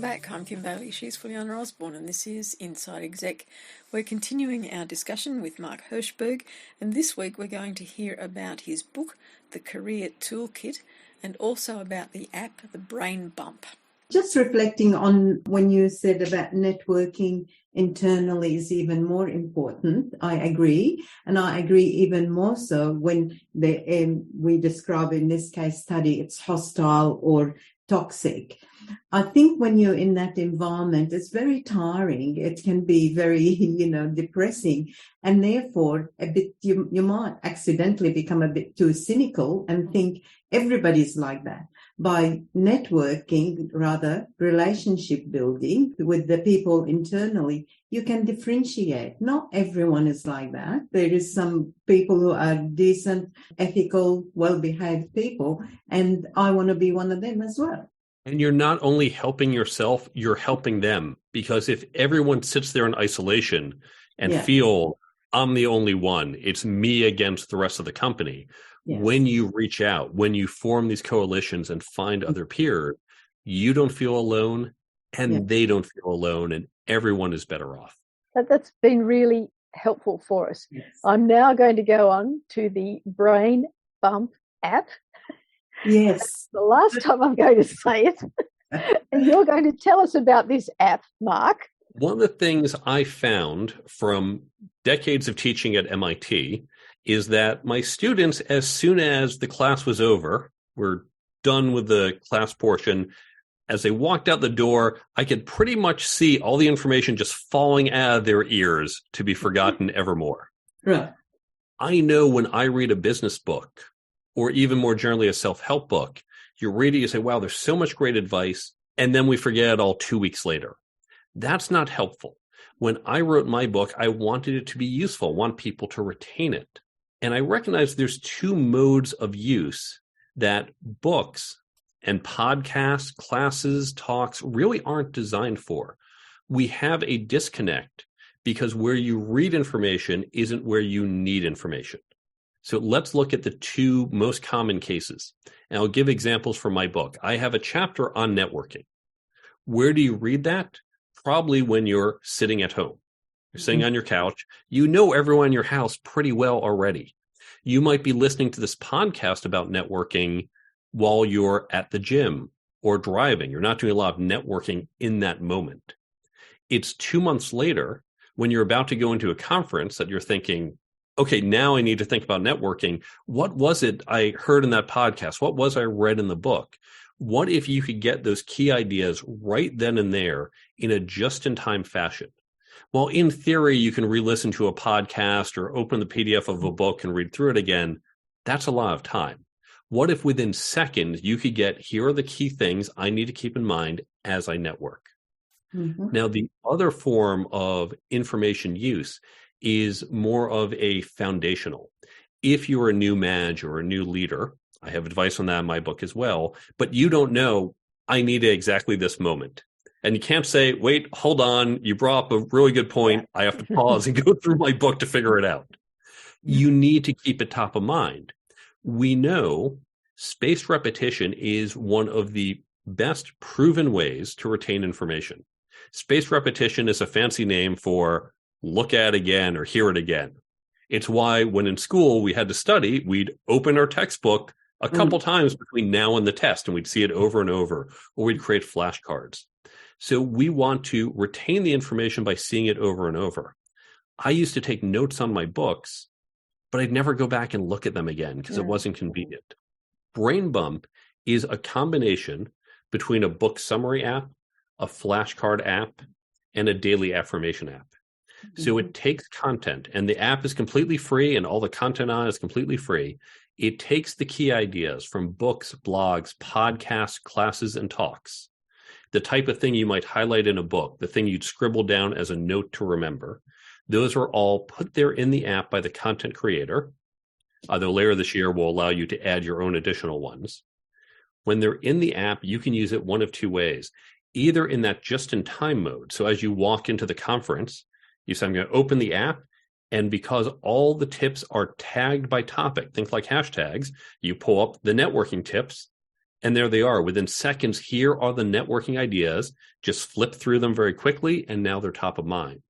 back. I'm Kim Bailey. She's Fuliana Osborne, and this is Inside Exec. We're continuing our discussion with Mark Herschberg, and this week we're going to hear about his book, The Career Toolkit, and also about the app, the Brain Bump. Just reflecting on when you said about networking internally is even more important, I agree. And I agree even more so when we describe in this case study it's hostile or toxic. I think when you're in that environment, it's very tiring. It can be very, depressing. And therefore, you might accidentally become a bit too cynical and think everybody's like that. By networking, rather relationship building with the people internally, you can differentiate. Not everyone is like that. There is some people who are decent, ethical, well-behaved people, and I want to be one of them as well. And you're not only helping yourself, you're helping them. Because if everyone sits there in isolation and feel I'm the only one, it's me against the rest of the company. Yes. When you reach out, when you form these coalitions and find other peers, you don't feel alone and they don't feel alone, and everyone is better off. That's been really helpful for us. Yes. I'm now going to go on to the Brain Bump app. Yes. That's the last time I'm going to say it. And you're going to tell us about this app, Mark. One of the things I found from decades of teaching at MIT is that my students, as soon as the class was over, were done with the class portion, as they walked out the door, I could pretty much see all the information just falling out of their ears to be forgotten evermore. Right. I know when I read a business book, or even more generally a self-help book, you read it, you say, wow, there's so much great advice, and then we forget it all 2 weeks later. That's not helpful. When I wrote my book, I wanted it to be useful. I want people to retain it. And I recognize there's two modes of use that books and podcasts, classes, talks really aren't designed for. We have a disconnect because where you read information isn't where you need information. So let's look at the two most common cases. And I'll give examples from my book. I have a chapter on networking. Where do you read that? Probably when you're sitting at home. You're sitting on your couch. You know everyone in your house pretty well already. You might be listening to this podcast about networking while you're at the gym or driving. You're not doing a lot of networking in that moment. It's 2 months later when you're about to go into a conference that you're thinking, okay, now I need to think about networking. What was it I heard in that podcast? What was I read in the book? What if you could get those key ideas right then and there in a just-in-time fashion? Well, in theory, you can re-listen to a podcast or open the PDF of a book and read through it again. That's a lot of time. What if within seconds you could get, here are the key things I need to keep in mind as I network? Mm-hmm. Now, the other form of information use is more of a foundational. If you're a new manager or a new leader, I have advice on that in my book as well, but you don't know, I need it exactly this moment. And you can't say, wait, hold on, you brought up a really good point. I have to pause and go through my book to figure it out. You need to keep it top of mind. We know spaced repetition is one of the best proven ways to retain information. Spaced repetition is a fancy name for look at again or hear it again. It's why when in school we had to study, we'd open our textbook a couple times between now and the test, and we'd see it over and over, or we'd create flashcards. So we want to retain the information by seeing it over and over. I used to take notes on my books, but I'd never go back and look at them again because it wasn't convenient. Brain Bump is a combination between a book summary app, a flashcard app, and a daily affirmation app. So it takes content, and the app is completely free, and all the content on it is completely free. It takes the key ideas from books, blogs, podcasts, classes, and talks, the type of thing you might highlight in a book, the thing you'd scribble down as a note to remember. Those are all put there in the app by the content creator, although later this year will allow you to add your own additional ones. When they're in the app, you can use it one of two ways, either in that just-in-time mode. So as you walk into the conference, you say, I'm going to open the app, and because all the tips are tagged by topic, think like hashtags, you pull up the networking tips, And there they are. Within seconds, here are the networking ideas. Just flip through them very quickly, and now they're top of mind.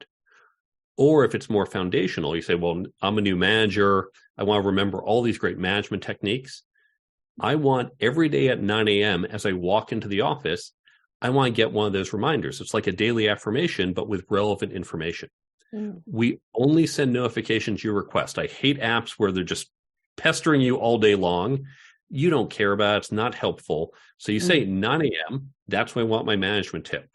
Or if it's more foundational, you say, well, I'm a new manager. I want to remember all these great management techniques. I want every day at 9 a.m. as I walk into the office, I want to get one of those reminders. It's like a daily affirmation, but with relevant information. We only send notifications you request. I hate apps where they're just pestering you all day long. You don't care about it. It's not helpful. So you say 9 a.m., that's when I want my management tip.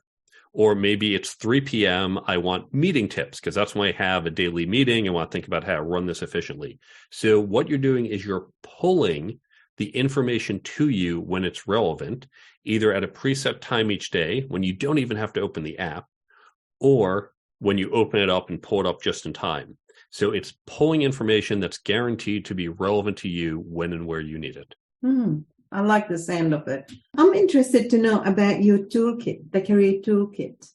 Or maybe it's 3 p.m., I want meeting tips, because that's when I have a daily meeting. I want to think about how to run this efficiently. So what you're doing is you're pulling the information to you when it's relevant, either at a preset time each day when you don't even have to open the app, or when you open it up and pull it up just in time. So it's pulling information that's guaranteed to be relevant to you when and where you need it. I like the sound of it. I'm interested to know about your toolkit, the Career Toolkit.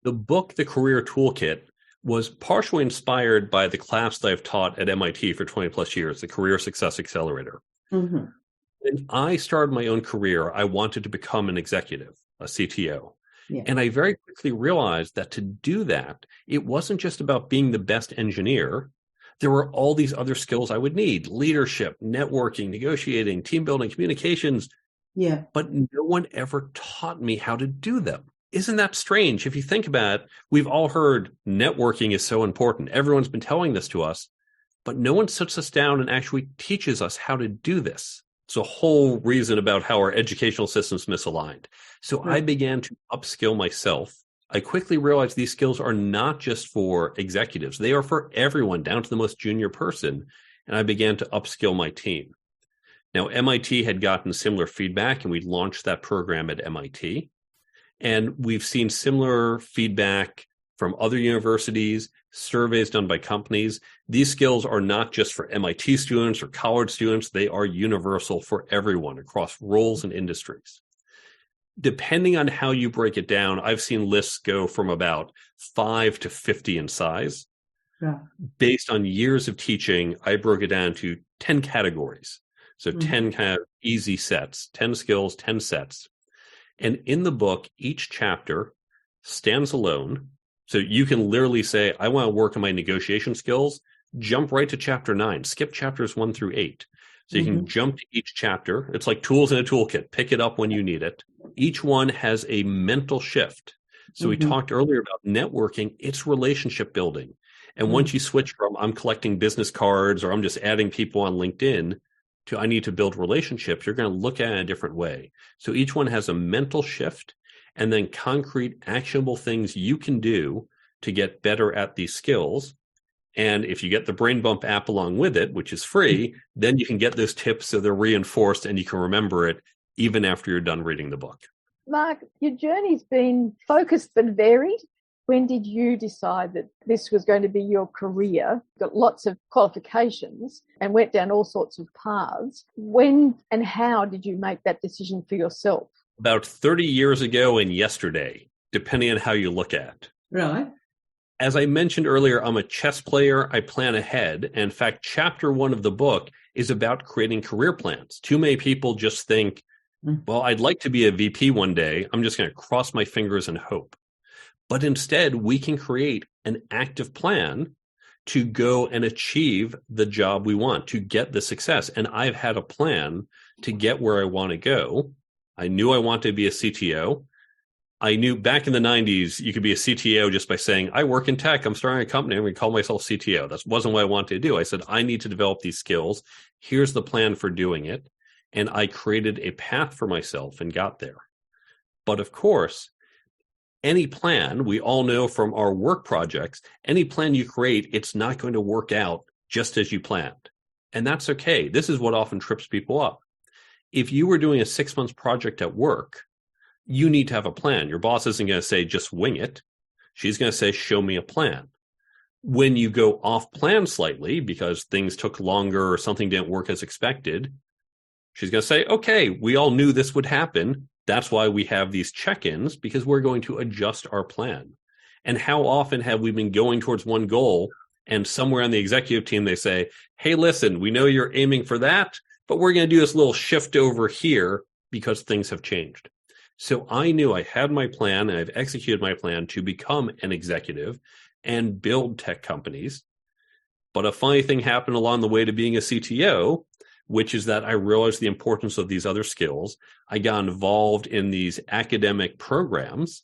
The book, The Career Toolkit, was partially inspired by the class that I've taught at MIT for 20 plus years, the Career Success Accelerator. When I started my own career, I wanted to become an executive, a CTO. Yeah. And I very quickly realized that to do that, it wasn't just about being the best engineer. There were all these other skills I would need: leadership, networking, negotiating, team building, communications. Yeah. But no one ever taught me how to do them. Isn't that strange? If you think about it, we've all heard networking is so important. Everyone's been telling this to us, but no one sits us down and actually teaches us how to do this. It's a whole reason about how our educational system's misaligned. So I began to upskill myself. I quickly realized these skills are not just for executives. They are for everyone, down to the most junior person. And I began to upskill my team. Now, MIT had gotten similar feedback, and we launched that program at MIT. And we've seen similar feedback from other universities, surveys done by companies. These skills are not just for MIT students or college students. They are universal for everyone across roles and industries. Depending on how you break it down, I've seen lists go from about 5 to 50 in size. Yeah. Based on years of teaching, I broke it down to 10 categories. So 10 kind of easy sets, 10 skills, 10 sets. And in the book, each chapter stands alone. So you can literally say, I want to work on my negotiation skills, jump right to chapter 9, skip chapters 1 through 8. So you can jump to each chapter. It's like tools in a toolkit. Pick it up when you need it. Each one has a mental shift. So we talked earlier about networking. It's relationship building. And once you switch from I'm collecting business cards or I'm just adding people on LinkedIn to I need to build relationships, you're going to look at it in a different way. So each one has a mental shift and then concrete, actionable things you can do to get better at these skills. And if you get the Brain Bump app along with it, which is free, then you can get those tips so they're reinforced and you can remember it even after you're done reading the book. Mark, your journey's been focused but varied. When did you decide that this was going to be your career? Got lots of qualifications and went down all sorts of paths. When and how did you make that decision for yourself? About 30 years ago and yesterday, depending on how you look at it. Right. As I mentioned earlier, I'm a chess player. I plan ahead. And in fact, chapter 1 of the book is about creating career plans. Too many people just think, well, I'd like to be a VP one day. I'm just going to cross my fingers and hope. But instead, we can create an active plan to go and achieve the job we want, to get the success. And I've had a plan to get where I want to go. I knew I wanted to be a CTO. I knew back in the 90s, you could be a CTO just by saying, I work in tech, I'm starting a company, I'm going to call myself CTO. That wasn't what I wanted to do. I said, I need to develop these skills. Here's the plan for doing it. And I created a path for myself and got there. But of course, any plan, we all know from our work projects, any plan you create, it's not going to work out just as you planned. And that's okay. This is what often trips people up. If you were doing a 6-month project at work, you need to have a plan. Your boss isn't going to say, just wing it. She's going to say, show me a plan. When you go off plan slightly because things took longer or something didn't work as expected, she's going to say, okay, we all knew this would happen. That's why we have these check-ins, because we're going to adjust our plan. And how often have we been going towards one goal and somewhere on the executive team, they say, hey, listen, we know you're aiming for that, but we're going to do this little shift over here because things have changed. So I knew I had my plan, and I've executed my plan to become an executive and build tech companies. But a funny thing happened along the way to being a CTO, which is that I realized the importance of these other skills. I got involved in these academic programs.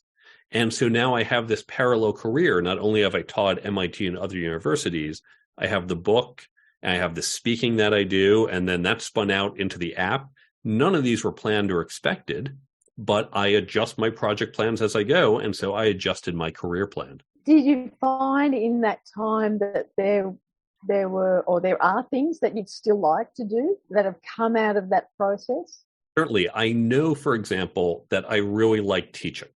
And so now I have this parallel career. Not only have I taught MIT and other universities, I have the book, and I have the speaking that I do, and then that spun out into the app. None of these were planned or expected, but I adjust my project plans as I go, and so I adjusted my career plan. Did you find in that time that there were, or there are things that you'd still like to do that have come out of that process? Certainly. I know, for example, that I really like teaching.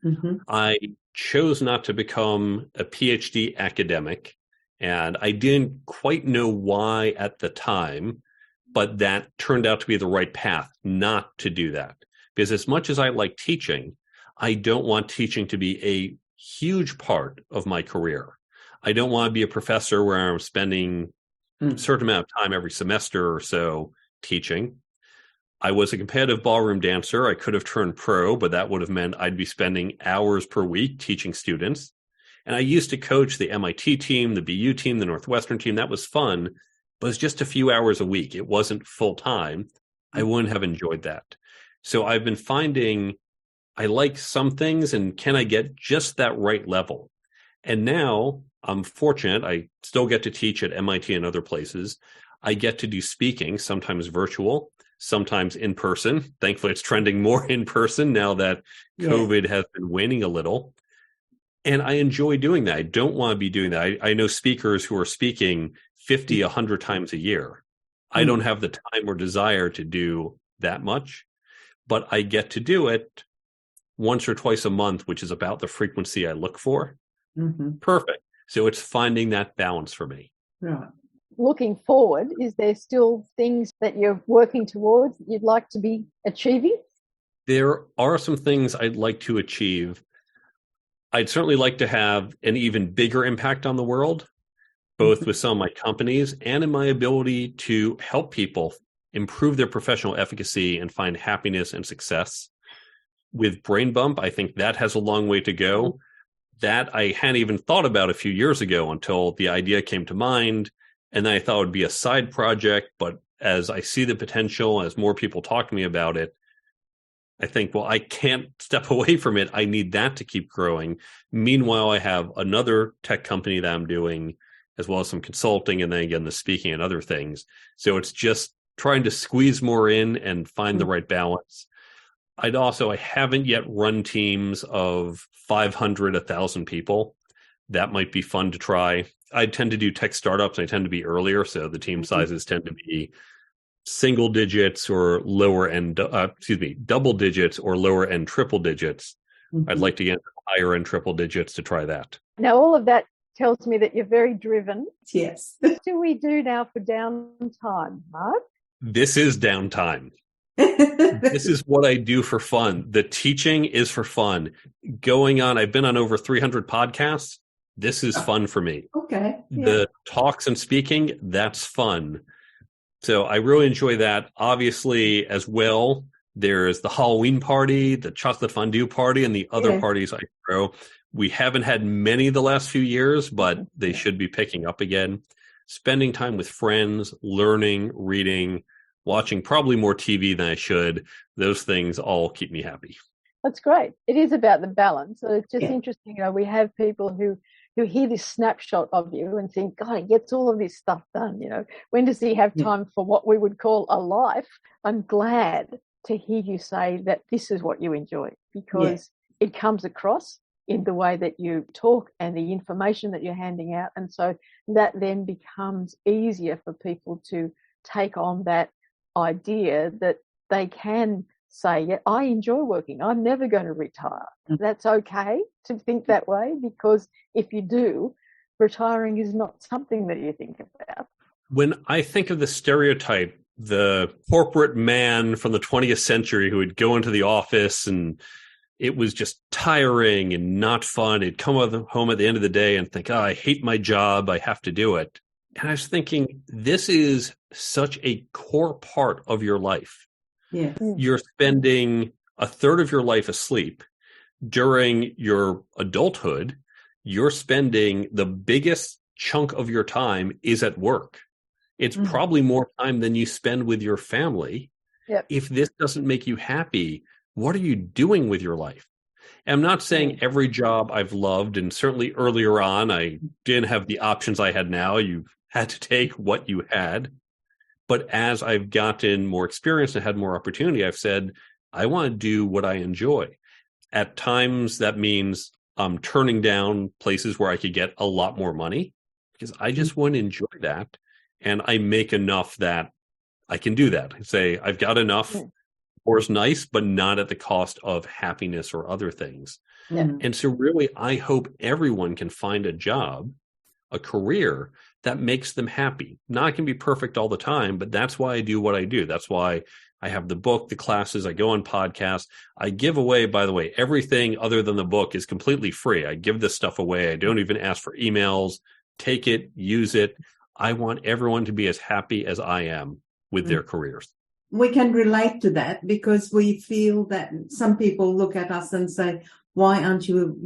Mm-hmm. I chose not to become a PhD academic, and I didn't quite know why at the time, but that turned out to be the right path not to do that. Because as much as I like teaching, I don't want teaching to be a huge part of my career. I don't want to be a professor where I'm spending a certain amount of time every semester or so teaching. I was a competitive ballroom dancer. I could have turned pro, but that would have meant I'd be spending hours per week teaching students. And I used to coach the MIT team, the BU team, the Northwestern team. That was fun, but it's just a few hours a week. It wasn't full time. I wouldn't have enjoyed that. So I've been finding I like some things, and can I get just that right level? And now I'm fortunate. I still get to teach at MIT and other places. I get to do speaking, sometimes virtual, sometimes in person. Thankfully, it's trending more in person now that COVID has been waning a little. And I enjoy doing that. I don't want to be doing that. I know speakers who are speaking 50, 100 times a year. I don't have the time or desire to do that much, but I get to do it once or twice a month, which is about the frequency I look for. Mm-hmm. Perfect. So it's finding that balance for me. Yeah. Looking forward, is there still things that you're working towards that you'd like to be achieving? There are some things I'd like to achieve. I'd certainly like to have an even bigger impact on the world, both with some of my companies and in my ability to help people improve their professional efficacy and find happiness and success. With Brain Bump, I think that has a long way to go. That I hadn't even thought about a few years ago until the idea came to mind. And then I thought it would be a side project. But as I see the potential, as more people talk to me about it, I think, well, I can't step away from it. I need that to keep growing. Meanwhile, I have another tech company that I'm doing, as well as some consulting, and then again, the speaking and other things. So it's just trying to squeeze more in and find the right balance. I haven't yet run teams of 500, 1,000 people. That might be fun to try. I tend to do tech startups. I tend to be earlier, so the team sizes tend to be single digits or lower end, double digits or lower end triple digits. Mm-hmm. I'd like to get higher end triple digits to try that. Now, all of that tells me that you're very driven. Yes. What do we do now for downtime, Mark? This is downtime. This is what I do for fun. The teaching is for fun. I've been on over 300 podcasts. This is fun for me. Okay. The talks and speaking, that's fun. So I really enjoy that. Obviously, as well, there's the Halloween party, the chocolate fondue party, and the other parties I throw. We haven't had many the last few years, but they should be picking up again. Spending time with friends, learning, reading, watching probably more TV than I should. Those things all keep me happy. That's great. It is about the balance. So it's just interesting. We have people who hear this snapshot of you and think, God, he gets all of this stuff done. When does he have time for what we would call a life? I'm glad to hear you say that this is what you enjoy, because it comes across in the way that you talk and the information that you're handing out. And so that then becomes easier for people to take on that idea that they can say, I enjoy working. I'm never going to retire. That's okay to think that way, because if you do, retiring is not something that you think about. When I think of the stereotype, the corporate man from the 20th century who would go into the office and it was just tiring and not fun. He'd come home at the end of the day and think, I hate my job. I have to do it. And I was thinking, this is such a core part of your life. Yeah. You're spending a third of your life asleep. During your adulthood, you're spending the biggest chunk of your time is at work. It's probably more time than you spend with your family. Yep. If this doesn't make you happy, what are you doing with your life? And I'm not saying every job I've loved, and certainly earlier on, I didn't have the options I had now. You had to take what you had. But as I've gotten more experience and had more opportunity, I've said, I want to do what I enjoy. At times, that means I'm turning down places where I could get a lot more money because I just want to enjoy that. And I make enough that I can do that. I say, I've got enough, or it's nice, but not at the cost of happiness or other things. And so really, I hope everyone can find a job, a career that makes them happy. Not can be perfect all the time, but that's why I do what I do. That's why I have the book, the classes, I go on podcasts. I give away, by the way, everything other than the book is completely free. I give this stuff away. I don't even ask for emails. Take it, use it. I want everyone to be as happy as I am with their careers. We can relate to that because we feel that some people look at us and say, why aren't you,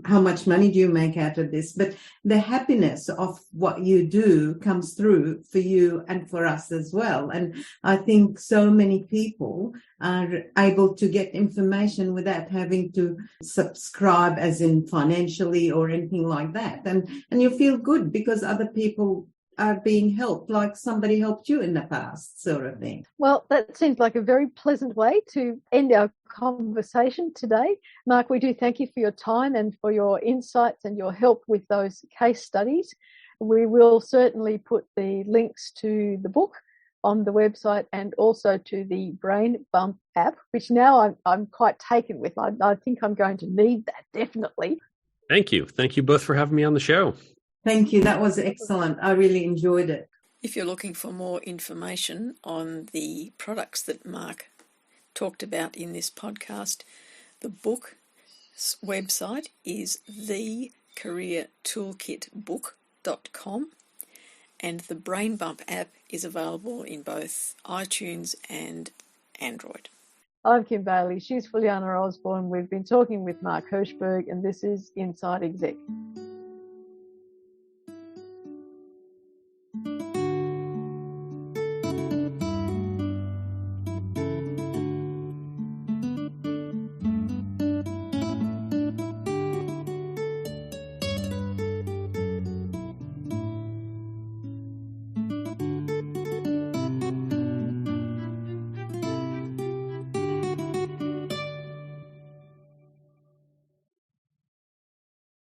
how much money do you make out of this? But the happiness of what you do comes through for you and for us as well. And I think so many people are able to get information without having to subscribe as in financially or anything like that. And you feel good because other people are being helped, like somebody helped you in the past, sort of thing. Well, that seems like a very pleasant way to end our conversation today. Mark, we do thank you for your time and for your insights and your help with those case studies. We will certainly put the links to the book on the website and also to the Brain Bump app, which now I'm quite taken with. I think I'm going to need that, definitely. Thank you. Thank you both for having me on the show. Thank you. That was excellent. I really enjoyed it. If you're looking for more information on the products that Mark talked about in this podcast, the book's website is thecareertoolkitbook.com, and the Brain Bump app is available in both iTunes and Android. I'm Kim Bailey. She's Fuliana Osborne. We've been talking with Mark Herschberg, and this is Inside Exec.